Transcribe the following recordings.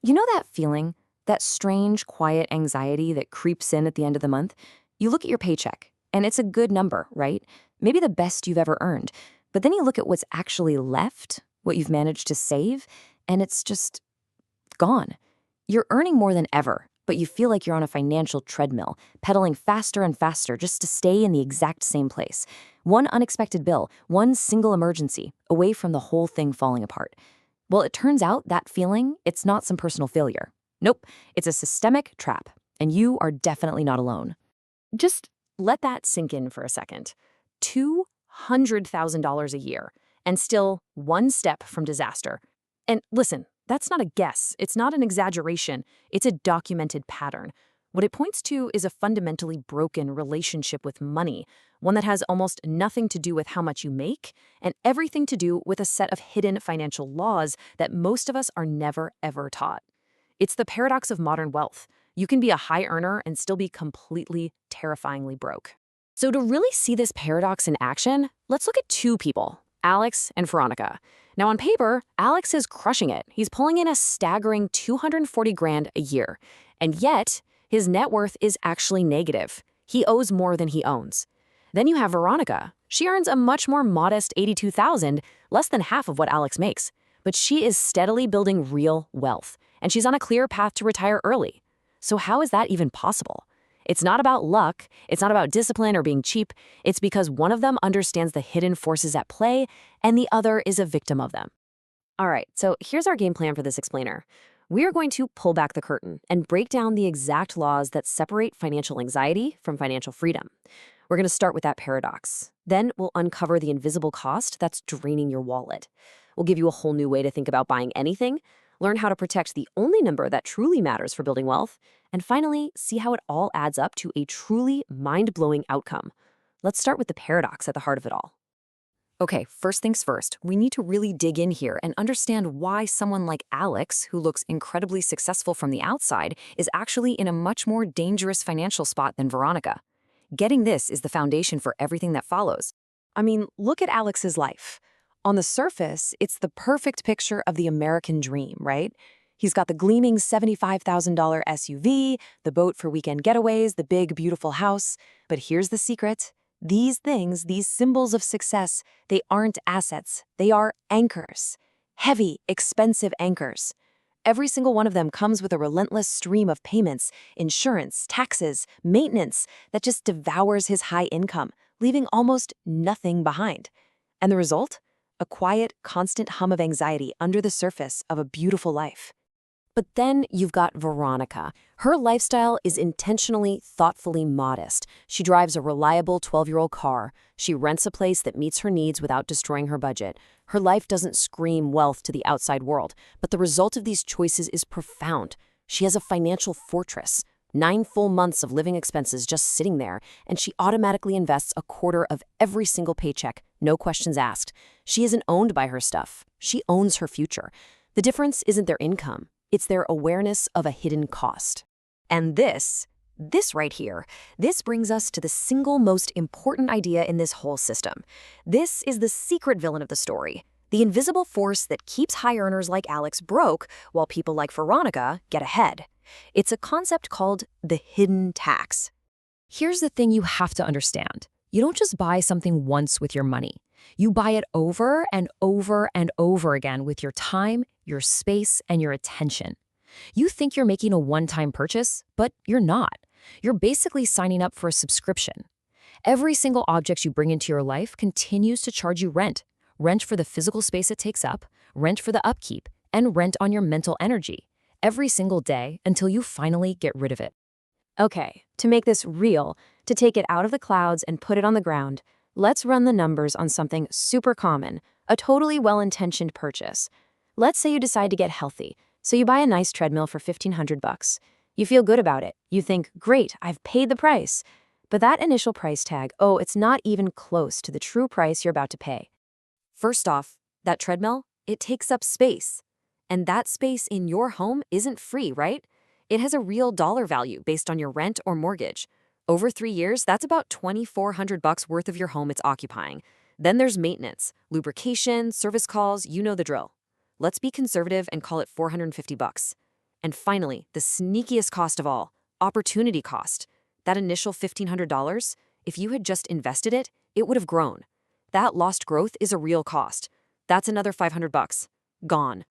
You know that feeling? That strange, quiet anxiety that creeps in at the end of the month? You look at your paycheck, and it's a good number, right? Maybe the best you've ever earned. But then you look at what's actually left, what you've managed to save, and it's just gone. You're earning more than ever, but you feel like you're on a financial treadmill, pedaling faster and faster just to stay in the exact same place. One unexpected bill, one single emergency, away from the whole thing falling apart. Well, it turns out that feeling, it's not some personal failure. Nope, it's a systemic trap, and you are definitely not alone. Just let that sink in for a second. $200,000 a year, and still one step from disaster. And listen, that's not a guess. It's not an exaggeration. It's a documented pattern. What it points to is a fundamentally broken relationship with money, one that has almost nothing to do with how much you make and everything to do with a set of hidden financial laws that most of us are never, ever taught. It's the paradox of modern wealth. You can be a high earner and still be completely, terrifyingly broke. So to really see this paradox in action, let's look at two people, Alex and Veronica. Now on paper, Alex is crushing it. He's pulling in a staggering 240 grand a year. And yet, his net worth is actually negative. He owes more than he owns. Then you have Veronica. She earns a much more modest 82,000, less than half of what Alex makes. But she is steadily building real wealth, and she's on a clear path to retire early. So how is that even possible? It's not about luck, it's not about discipline or being cheap, it's because one of them understands the hidden forces at play, and the other is a victim of them. All right, so here's our game plan for this explainer. We are going to pull back the curtain and break down the exact laws that separate financial anxiety from financial freedom. We're going to start with that paradox. Then we'll uncover the invisible cost that's draining your wallet. We'll give you a whole new way to think about buying anything, learn how to protect the only number that truly matters for building wealth, and finally, see how it all adds up to a truly mind-blowing outcome. Let's start with the paradox at the heart of it all. Okay, first things first, we need to really dig in here and understand why someone like Alex, who looks incredibly successful from the outside, is actually in a much more dangerous financial spot than Veronica. Getting this is the foundation for everything that follows. I mean, look at Alex's life. On the surface, it's the perfect picture of the American dream, right? He's got the gleaming $75,000 SUV, the boat for weekend getaways, the big, beautiful house. But here's the secret. These things, these symbols of success, they aren't assets. They are anchors. Heavy, expensive anchors. Every single one of them comes with a relentless stream of payments, insurance, taxes, maintenance that just devours his high income, leaving almost nothing behind. And the result? A quiet, constant hum of anxiety under the surface of a beautiful life. But then you've got Veronica. Her lifestyle is intentionally, thoughtfully modest. She drives a reliable 12-year-old car. She rents a place that meets her needs without destroying her budget. Her life doesn't scream wealth to the outside world, but the result of these choices is profound. She has a financial fortress. 9 full months of living expenses just sitting there, and she automatically invests a quarter of every single paycheck, no questions asked. She isn't owned by her stuff. She owns her future. The difference isn't their income. It's their awareness of a hidden cost. And this right here, this brings us to the single most important idea in this whole system. This is the secret villain of the story, the invisible force that keeps high earners like Alex broke while people like Veronica get ahead. It's a concept called the hidden tax. Here's the thing you have to understand. You don't just buy something once with your money. You buy it over and over and over again with your time, your space, and your attention. You think you're making a one-time purchase, but you're not. You're basically signing up for a subscription. Every single object you bring into your life continues to charge you rent. Rent for the physical space it takes up, rent for the upkeep, and rent on your mental energy. Every single day until you finally get rid of it. Okay, to make this real, to take it out of the clouds and put it on the ground, let's run the numbers on something super common, a totally well-intentioned purchase. Let's say you decide to get healthy, so you buy a nice treadmill for $1,500. You feel good about it. You think, great, I've paid the price. But that initial price tag, it's not even close to the true price you're about to pay. First off, that treadmill, it takes up space. And that space in your home isn't free, right? It has a real dollar value based on your rent or mortgage. Over 3 years, that's about $2,400 worth of your home it's occupying. Then there's maintenance, lubrication, service calls, you know the drill. Let's be conservative and call it $450. And finally, the sneakiest cost of all, opportunity cost. That initial $1,500, if you had just invested it, it would have grown. That lost growth is a real cost. That's another $500. Gone.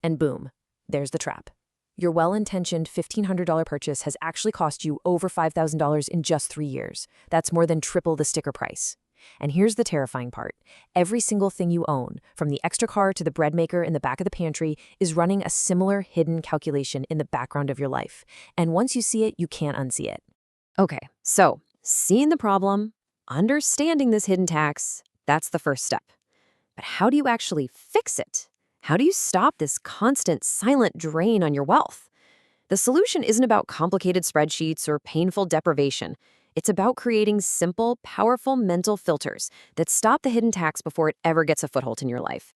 And boom, there's the trap. Your well-intentioned $1,500 purchase has actually cost you over $5,000 in just 3 years. That's more than triple the sticker price. And here's the terrifying part. Every single thing you own, from the extra car to the bread maker in the back of the pantry, is running a similar hidden calculation in the background of your life. And once you see it, you can't unsee it. Okay, so seeing the problem, understanding this hidden tax, that's the first step. But how do you actually fix it? How do you stop this constant silent drain on your wealth? The solution isn't about complicated spreadsheets or painful deprivation. It's about creating simple, powerful mental filters that stop the hidden tax before it ever gets a foothold in your life.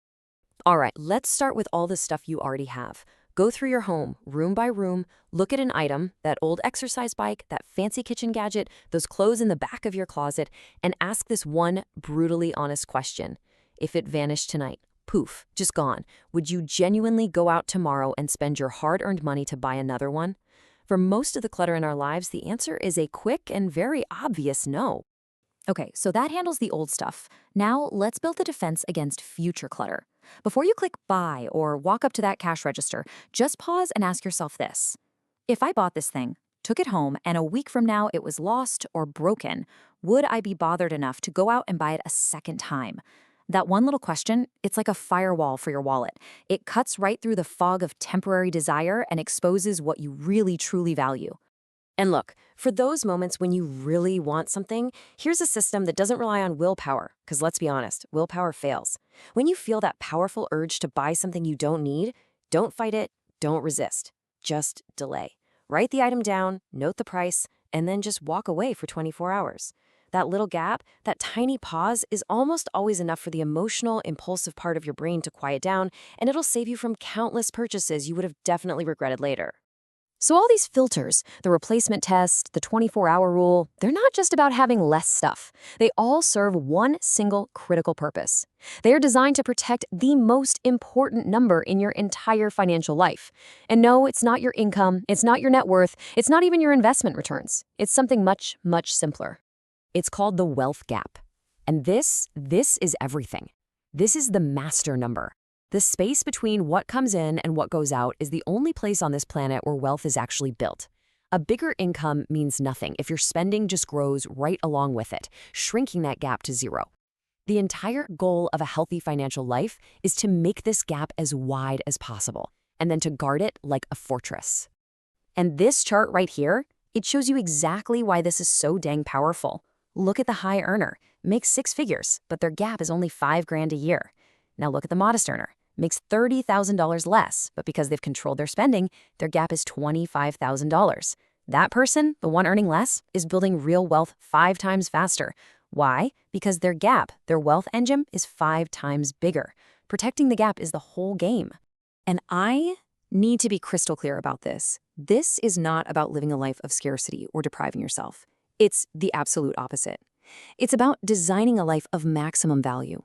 All right, let's start with all the stuff you already have. Go through your home, room by room, look at an item, that old exercise bike, that fancy kitchen gadget, those clothes in the back of your closet, and ask this one brutally honest question. If it vanished tonight, poof, just gone, would you genuinely go out tomorrow and spend your hard-earned money to buy another one? For most of the clutter in our lives, the answer is a quick and very obvious no. Okay, so that handles the old stuff. Now let's build the defense against future clutter. Before you click buy or walk up to that cash register, just pause and ask yourself this. If I bought this thing, took it home, and a week from now it was lost or broken, would I be bothered enough to go out and buy it a second time? That one little question, it's like a firewall for your wallet. It cuts right through the fog of temporary desire and exposes what you really truly value. And look, for those moments when you really want something, here's a system that doesn't rely on willpower, because let's be honest, willpower fails. When you feel that powerful urge to buy something you don't need, don't fight it, don't resist. Just delay. Write the item down, note the price, and then just walk away for 24 hours. That little gap, that tiny pause, is almost always enough for the emotional, impulsive part of your brain to quiet down, and it'll save you from countless purchases you would have definitely regretted later. So all these filters, the replacement test, the 24-hour rule, they're not just about having less stuff. They all serve one single critical purpose. They are designed to protect the most important number in your entire financial life. And no, it's not your income, it's not your net worth, it's not even your investment returns. It's something much, much simpler. It's called the wealth gap. And this is everything. This is the master number. The space between what comes in and what goes out is the only place on this planet where wealth is actually built. A bigger income means nothing if your spending just grows right along with it, shrinking that gap to zero. The entire goal of a healthy financial life is to make this gap as wide as possible, and then to guard it like a fortress. And this chart right here, it shows you exactly why this is so dang powerful. Look at the high earner, makes 6 figures, but their gap is only $5,000 a year. Now look at the modest earner, makes $30,000 less, but because they've controlled their spending, their gap is $25,000. That person, the one earning less, is building real wealth 5 times faster. Why? Because their gap, their wealth engine, is 5 times bigger. Protecting the gap is the whole game. And I need to be crystal clear about this. This is not about living a life of scarcity or depriving yourself. It's the absolute opposite. It's about designing a life of maximum value.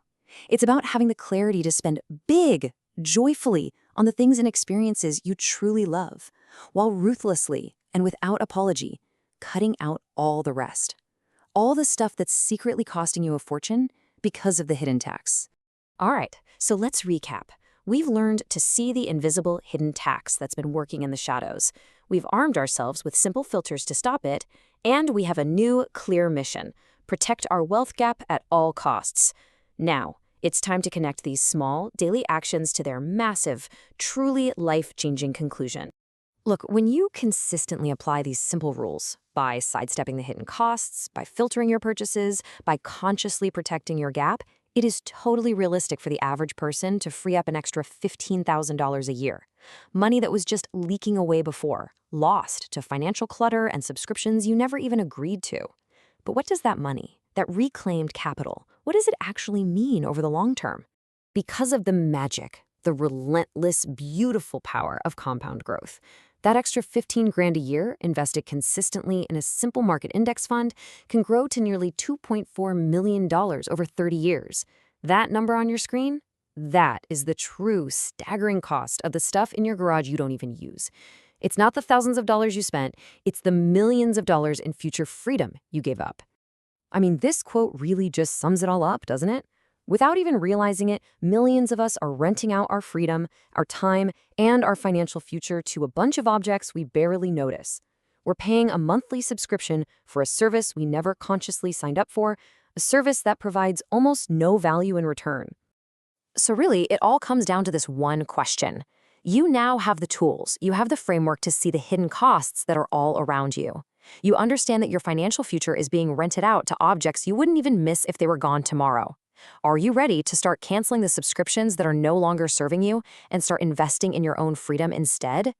It's about having the clarity to spend big, joyfully, on the things and experiences you truly love, while ruthlessly and without apology, cutting out all the rest. All the stuff that's secretly costing you a fortune because of the hidden tax. All right, so let's recap. We've learned to see the invisible hidden tax that's been working in the shadows. We've armed ourselves with simple filters to stop it, and we have a new, clear mission: protect our wealth gap at all costs. Now, it's time to connect these small, daily actions to their massive, truly life-changing conclusion. Look, when you consistently apply these simple rules, by sidestepping the hidden costs, by filtering your purchases, by consciously protecting your gap, it is totally realistic for the average person to free up an extra $15,000 a year. Money that was just leaking away before, lost to financial clutter and subscriptions you never even agreed to. But what does that money, that reclaimed capital, what does it actually mean over the long term? Because of the magic, the relentless, beautiful power of compound growth, that extra $15,000 a year invested consistently in a simple market index fund can grow to nearly $2.4 million over 30 years. That number on your screen? That is the true, staggering cost of the stuff in your garage you don't even use. It's not the thousands of dollars you spent, it's the millions of dollars in future freedom you gave up. I mean, this quote really just sums it all up, doesn't it? Without even realizing it, millions of us are renting out our freedom, our time, and our financial future to a bunch of objects we barely notice. We're paying a monthly subscription for a service we never consciously signed up for, a service that provides almost no value in return. So really, it all comes down to this one question. You now have the tools, you have the framework to see the hidden costs that are all around you. You understand that your financial future is being rented out to objects you wouldn't even miss if they were gone tomorrow. Are you ready to start canceling the subscriptions that are no longer serving you and start investing in your own freedom instead?